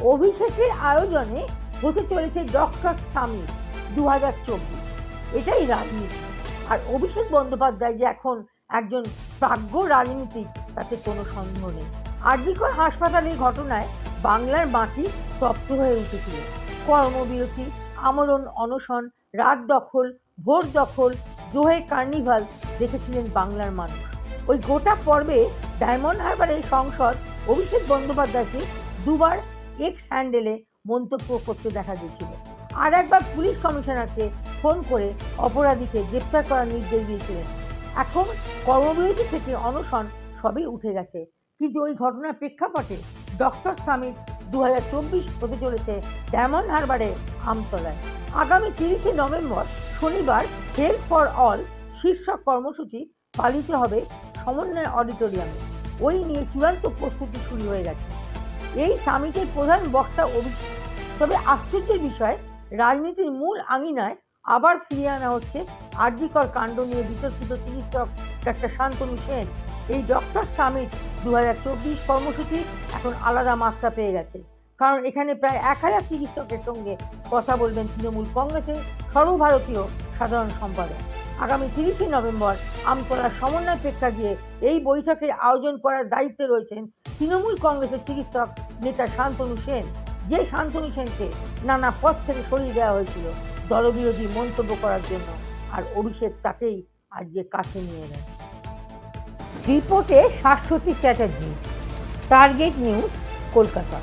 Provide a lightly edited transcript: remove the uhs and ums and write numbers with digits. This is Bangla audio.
অভিষেকের আয়োজনে হতে চলেছে ডক্টর সামিট 2024। এটাই রাজনীতি। আর অভিষেক বন্দ্যোপাধ্যায় যে এখন একজন প্রাজ্ঞ রাজনীতিক তাতে কোনো সন্দেহ নেই। আরজিকর হাসপাতালের ঘটনায় বাংলার মাটি তপ্ত হয়ে উঠেছিল। কর্মবিরতি, আমরণ অনশন, রাত দখল, ভোট দখল, জোহে কার্নিভাল দেখেছিলেন বাংলার মানুষ। ওই গোটা পর্বে ডায়মন্ড হারবারের সংসদ অভিষেক বন্দ্যোপাধ্যায়কে দুবার এক্স হ্যান্ডেলে মন্তব্য করতে দেখা গিয়েছিল। আর একবার পুলিশ কমিশনারকে ফোন করে অপরাধীকে গ্রেপ্তার করার নির্দেশ দিয়েছিলেন। এখন কর্মবিরতি থেকে অনশন সবই উঠে গেছে, কিন্তু ওই ঘটনার প্রেক্ষাপটে ডক্টর সামিট 2024 হতে চলেছে ডায়মন্ড হারবারে আমতলায়। আগামী 30শে নভেম্বর শনিবার হেলথ ফর অল শীর্ষক কর্মসূচি পালিত হবে সমন্বয় অডিটোরিয়ামে। ওই নিয়ে চূড়ান্ত প্রস্তুতি শুরু হয়ে গেছে। এই সামিটের প্রধান বক্তা অভিষেক। তবে আশ্চর্যের বিষয়, রাজনীতির মূল আঙিনায় আবার ফিরিয়ে আনা হচ্ছে আরজিকর কাণ্ড নিয়ে বিতর্কিত চিকিৎসক ডাক্তার শান্তনু সেন। এই ডক্টর সামিট 2024 কর্মসূচি এখন আলাদা মাত্রা পেয়ে গেছে, কারণ এখানে প্রায় 1000 চিকিৎসকের সঙ্গে কথা বলবেন তৃণমূল কংগ্রেসের সর্বভারতীয় সাধারণ সম্পাদক। আগামী 30শে নভেম্বর আমতলার সমন্বয় প্রেক্ষাগৃহে এই বৈঠকের আয়োজন করার দায়িত্বে রয়েছেন তৃণমূল কংগ্রেসের চিকিৎসক নেতা শান্তনু সেন, যে শান্তনু সেনকে নানা পদ থেকে সরিয়ে দেওয়া হয়েছিল দলবিরোধী মন্তব্য করার জন্য। আর অভিষেক তাকেই আজকে কাছে নিয়ে এলেন। রিপোর্টে শাশ্বতী চ্যাটার্জি, টার্গেট নিউজ, কলকাতা।